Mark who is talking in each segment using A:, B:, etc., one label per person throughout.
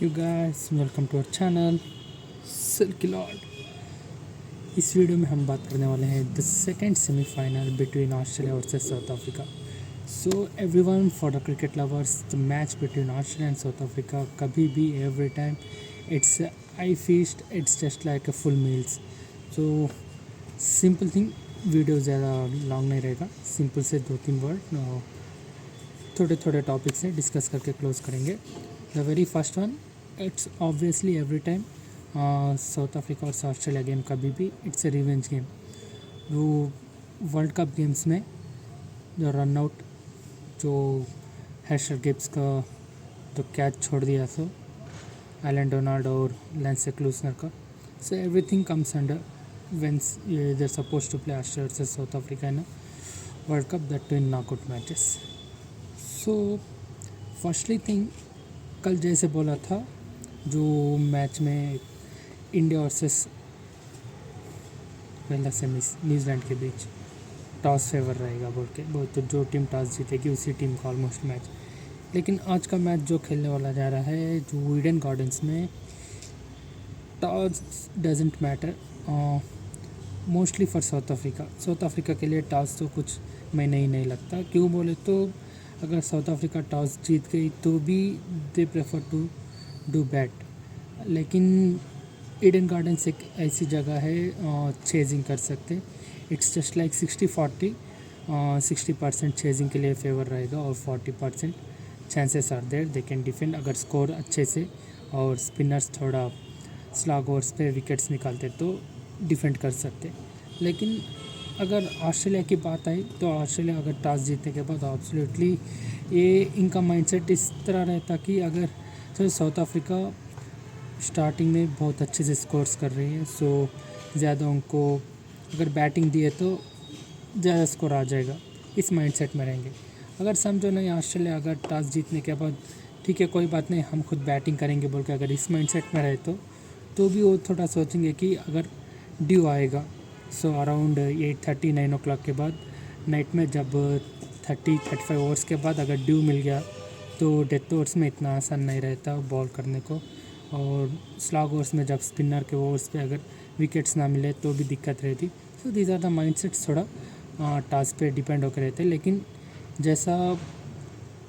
A: You guys welcome to our channel Silky Lord. इस वीडियो में हम बात करने वाले हैं the second semifinal between Australia versus South Africa. So everyone for the cricket lovers, the match between Australia and South Africa कभी भी every time it's eye feast, it's just like a full meals. So simple thing, video ज़्यादा long नहीं रहेगा, simple से 2-3 word थोड़े थोड़े topic से discuss करके क्लोज करेंगे। The very first one, it's obviously every time south Africa और ऑस्ट्रेलिया गेम कभी भी इट्स ए रिवेंज गेम। वो वर्ल्ड कप गेम्स में जो रन आउट, जो हैशर गिब्स का जो कैच छोड़ दिया, सो एलन डोनाल्ड और लेंस क्लूसनर का, so everything comes under veins they suppose to play Australia versus South Africa in world cup, that to in knockout matches. So firstly thing, कल जैसे बोला था, जो मैच में इंडिया वर्सेस पहला semis New Zealand के बीच toss favour रहेगा बोल के, वो तो जो टीम टॉस जीतेगी उसी टीम का ऑलमोस्ट मैच। लेकिन आज का मैच जो खेलने वाला जा रहा है, जो ईडन गार्डन्स में, toss doesn't matter mostly for South Africa. South Africa के लिए टॉस तो कुछ मैंने ही नहीं लगता। क्यों बोले तो अगर साउथ अफ्रीका टॉस जीत गई तो भी they prefer to do bat. लेकिन ईडन गार्डन्स एक ऐसी जगह है चेजिंग कर सकते। इट्स जस्ट लाइक 60-40, 60% चेजिंग के लिए फेवर रहेगा और 40% chances are there they can defend. अगर स्कोर अच्छे से और स्पिनर्स थोड़ा स्लॉग ओवर्स पे विकेट्स निकालते तो डिफेंड कर सकते। लेकिन अगर ऑस्ट्रेलिया की बात आई तो ऑस्ट्रेलिया अगर टॉस जीतने के बाद एब्सोल्युटली ये इनका माइंडसेट इस तरह रहता कि अगर तो साउथ अफ्रीका स्टार्टिंग में बहुत अच्छे से स्कोर्स कर रही है, सो ज़्यादा उनको अगर बैटिंग दिए तो ज़्यादा स्कोर आ जाएगा, इस माइंडसेट में रहेंगे। अगर समझो नहीं, ऑस्ट्रेलिया अगर टॉस जीतने के बाद ठीक है कोई बात नहीं, हम खुद बैटिंग करेंगे बोल के अगर इस माइंडसेट में रहे तो भी वो थोड़ा सोचेंगे कि अगर ड्यू आएगा, सो अराउंड 8:30 9 o'clock के बाद नाइट में, जब 30-35 ओवर्स के बाद अगर ड्यू मिल गया तो डेथ ओवर्स में इतना आसान नहीं रहता बॉल करने को, और स्लॉग ओवर्स में जब स्पिनर के ओवर्स पे अगर विकेट्स ना मिले तो भी दिक्कत रहती। So these are the mindsets थोड़ा टास्क पे डिपेंड होकर रहते। लेकिन जैसा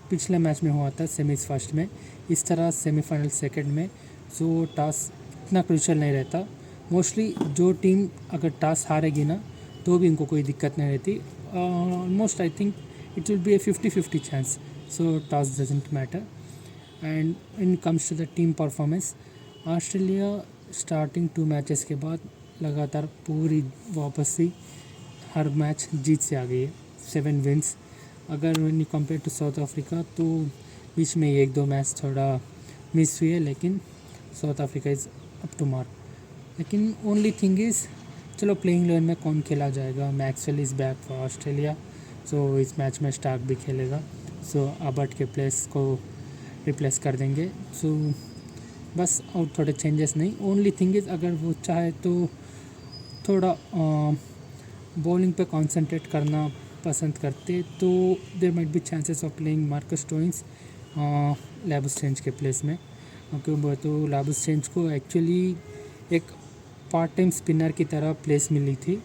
A: पिछले मैच में हुआ था सेमीज फर्स्ट में, इस तरह सेमीफाइनल सेकंड में सो टास्क इतना क्रूशियल नहीं रहता। मोस्टली जो टीम अगर टास्क हारेगी ना तो भी इनको कोई दिक्कत नहीं रहती। Almost I think it will be a 50-50 chance, so toss doesn't matter. And in comes to the team performance, Australia starting 2 matches के बाद लगातार पूरी वापस से हर मैच जीत से आ गई है, 7 विन्स। अगर when you compare to South Africa तो बीच में 1-2 मैच थोड़ा मिस हुई है, लेकिन South Africa is up to mark. लेकिन ओनली थिंग इज़, चलो प्लेइंग 11 में कौन खेला जाएगा। Maxwell is back for Australia, so इस मैच में स्टार्क भी खेलेगा, सो अबर्ट के प्लेस को रिप्लेस कर देंगे। सो बस और थोड़े चेंजेस नहीं। ओनली थिंग इज़ अगर वो चाहे तो थोड़ा बॉलिंग पे कंसंट्रेट करना पसंद करते तो there might be chances of playing Marcus Stoinis Labuschagne के प्लेस में। क्योंकि तो लैबुस्टेंज को एक्चुअली एक पार्ट टाइम स्पिनर की तरह प्लेस मिली थी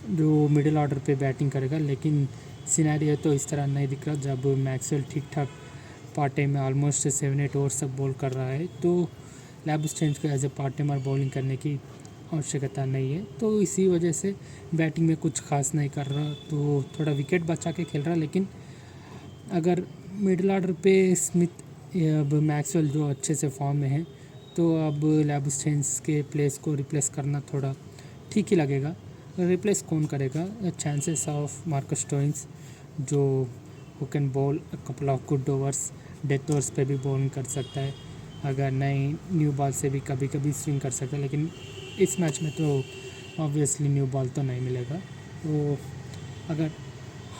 A: जो मिडिल ऑर्डर पे बैटिंग करेगा, लेकिन सिनेरियो तो इस तरह नहीं दिख रहा। जब मैक्सवेल ठीक ठाक पार्ट टाइम में ऑलमोस्ट 7-8 ओवर्स तक बॉल कर रहा है तो लैबुस्टेंज को as a part timer bowling करने की आवश्यकता नहीं है, तो इसी वजह से बैटिंग में कुछ खास नहीं कर रहा, तो थोड़ा विकेट बचा के खेल रहा। लेकिन अगर मिडिल ऑर्डर पे स्मिथ या अब मैक्सवेल जो अच्छे से फॉर्म में है, तो अब लैबुस्टेंज के प्लेस को रिप्लेस करना थोड़ा ठीक ही लगेगा। रिप्लेस कौन करेगा? चांसेस ऑफ मार्कस स्टोइनिस जो who can ball a couple of good overs, death overs पे भी बॉलिंग कर सकता है। अगर नहीं, न्यू बॉल से भी कभी कभी स्विंग कर सकता है, लेकिन इस मैच में तो ऑब्वियसली न्यू बॉल तो नहीं मिलेगा। तो अगर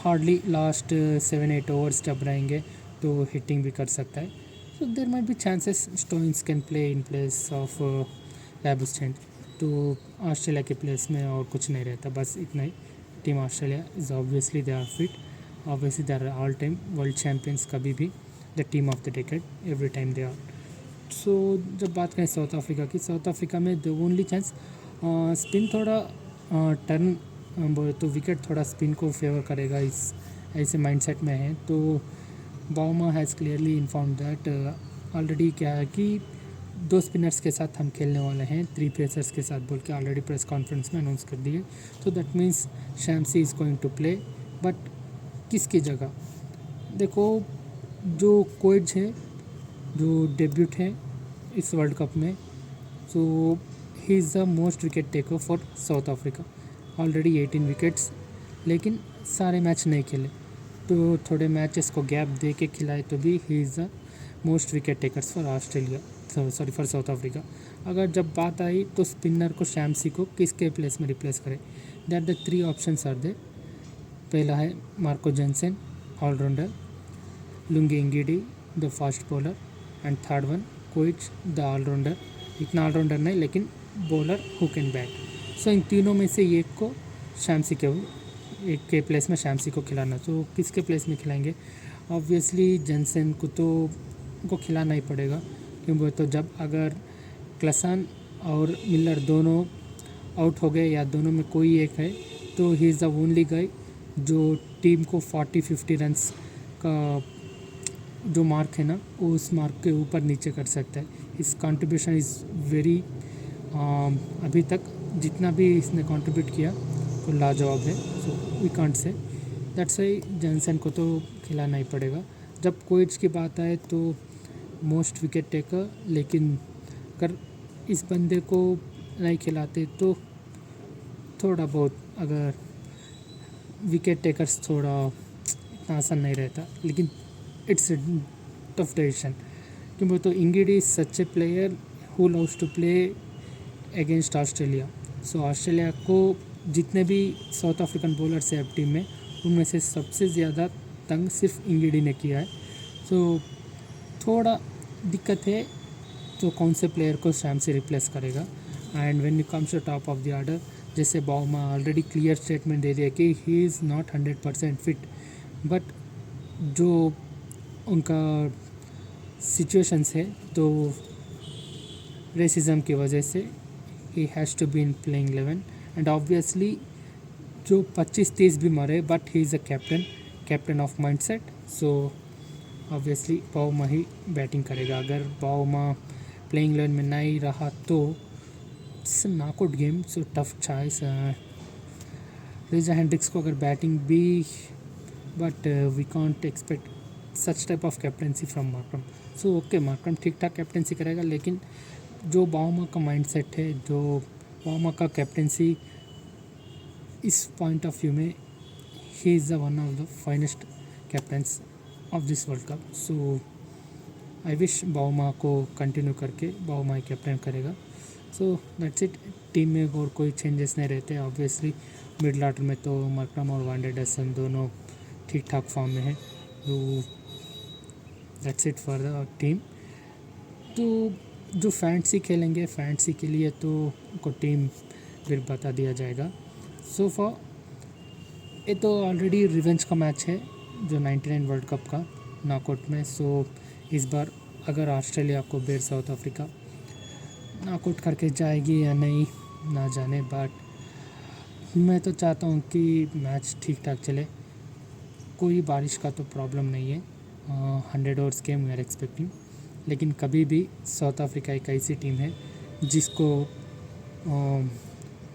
A: हार्डली लास्ट 7-8 ओवर्स जब रहेंगे तो हिटिंग भी कर सकता है। So there might be chances Stoinis can play in place of Labuschagne. तो ऑस्ट्रेलिया के प्लेस में और कुछ नहीं रहता, बस इतना ही। Team Australia is obviously they are fit, obviously they are all time world champions, kabhi bhi the team of the decade every time they are. सो जब बात करें साउथ अफ्रीका की, साउथ अफ्रीका में द ओनली चांस स्पिन थोड़ा turn बोले तो wicket थोड़ा spin को फेवर करेगा, इस ऐसे माइंडसेट में है। तो Bavuma has clearly inform that already क्या है कि 2 स्पिनर्स के साथ हम खेलने वाले हैं, 3 पेसर्स के साथ बोल के ऑलरेडी प्रेस कॉन्फ्रेंस में अनाउंस कर दिए। तो that means Shamsi is going to play, but किसकी जगह? देखो, जो कोच है, जो डेब्यूट है इस वर्ल्ड कप में, so he is the most wicket taker for South Africa, already 18 wickets, लेकिन सारे मैच नहीं खेले, तो थोड़े मैचेस को गैप दे के खिलाए तो भी ही is the most wicket takers for Australia, sorry for South Africa. अगर जब बात आई तो स्पिनर को शैम्सी को किसके प्लेस में रिप्लेस करें, that the 3 options are they. पहला है Marco Jansen, allrounder, Lungi Ngidi the fast bowler, and third one Coetzee the allrounder, इतना ऑलराउंडर नहीं लेकिन bowler who can bat. So इन तीनों में से एक को शैम्सी के एक के प्लेस में शैम्सी को खिलाना। तो किसके प्लेस में खिलाएंगे? ऑब्वियसली जेनसन को तो उनको खिलाना ही पड़ेगा, क्योंकि तो जब अगर क्लसन और मिलर दोनों आउट हो गए या दोनों में कोई एक है, तो ही इज़ द ओनली गाय जो टीम को 40-50 रन्स का जो मार्क है ना, उस मार्क के ऊपर नीचे कर सकता है। इस कंट्रीब्यूशन इज़ वेरी, अभी तक जितना भी इसने कंट्रीब्यूट किया तो लाजवाब है। So we can't say that's why Johnson को तो खिलाना ही पड़ेगा। जब कोच की बात आए तो मोस्ट विकेट टेकर, लेकिन अगर इस बंदे को नहीं खिलाते तो थोड़ा बहुत, अगर विकेट टेकर्स थोड़ा इतना आसान नहीं रहता, लेकिन इट्स टफ डिसीजन, क्योंकि तो Ngidi is such a player who loves to play against Australia. So Australia को जितने भी साउथ अफ्रीकन बॉलर्स है अब टीम में, उनमें से सबसे ज़्यादा तंग सिर्फ इंगिडी ने किया है। सो थोड़ा दिक्कत है, तो कौन से प्लेयर को शैम्सी रिप्लेस करेगा। And when it comes to top of the order, जैसे बाउमा ऑलरेडी क्लियर स्टेटमेंट दे दिया कि he is not 100% fit, but जो उनका सिचुएशंस है तो रेसिज्म की वजह से ही has to be in playing 11, and obviously जो 25-30 भी मरे, but he is a captain of mindset. So obviously Bavuma ही बैटिंग करेगा। अगर बाउमा प्लेइंग 11 में नहीं रहा तो it's knockout game, so tough choice. Reeza Hendricks को अगर बैटिंग भी, but we can't expect such type of captaincy from Markram. So okay, Markram ठीक ठाक कैप्टनसी करेगा, लेकिन जो बाउमा का माइंडसेट है, जो बाउमा का कैप्टनसी, इस पॉइंट ऑफ व्यू में he is the one of the finest captains of this world cup. So I wish Bavuma को कंटिन्यू करके बाउमा ही कैप्टन करेगा। So that's it. टीम में और कोई चेंजेस नहीं रहते। ऑब्वियसली मिडल ऑर्डर में तो मार्करम और वान डेडसन दोनों ठीक ठाक फॉर्म में है। तो that's it for the team. तो जो फैंटेसी खेलेंगे, फैंटेसी के लिए तो उनको टीम फिर बता दिया जाएगा। सो फॉर ये तो ऑलरेडी रिवेंज का मैच है जो 99 वर्ल्ड कप का नॉकआउट में। सो इस बार अगर ऑस्ट्रेलिया को बेर साउथ अफ्रीका नॉकआउट करके जाएगी या नहीं ना जाने, बट मैं तो चाहता हूँ कि मैच ठीक ठाक चले। कोई बारिश का तो प्रॉब्लम नहीं है। 100 overs game we are expecting, लेकिन कभी भी साउथ अफ्रीका एक ऐसी टीम है जिसको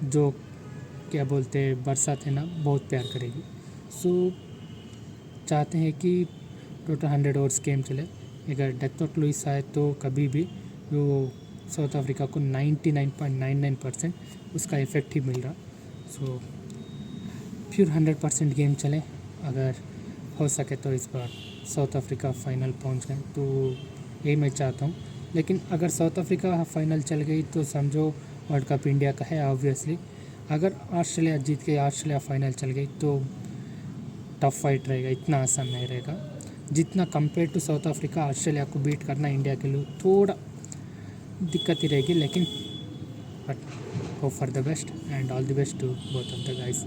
A: जो क्या बोलते हैं बरसात है ना, बहुत प्यार करेगी। सो चाहते हैं कि टोटल 100 ओवर्स गेम चले। अगर डेथ ऑफ लुइस आए तो कभी भी वो साउथ अफ्रीका को 99.99% उसका इफ़ेक्ट ही मिल रहा। सो प्योर 100% गेम चले। अगर हो सके तो इस बार साउथ अफ्रीका फ़ाइनल पहुंच गए तो यही मैं चाहता हूँ। लेकिन अगर साउथ अफ्रीका फाइनल चल गई तो समझो वर्ल्ड कप इंडिया का है ऑब्वियसली। अगर ऑस्ट्रेलिया जीत के ऑस्ट्रेलिया फाइनल चल गई तो टफ फाइट रहेगा, इतना आसान नहीं रहेगा। जितना compare to South Africa Australia को बीट करना इंडिया के लिए थोड़ा दिक्कत ही रहेगी, लेकिन but hope for the best and all the best to both of the guys.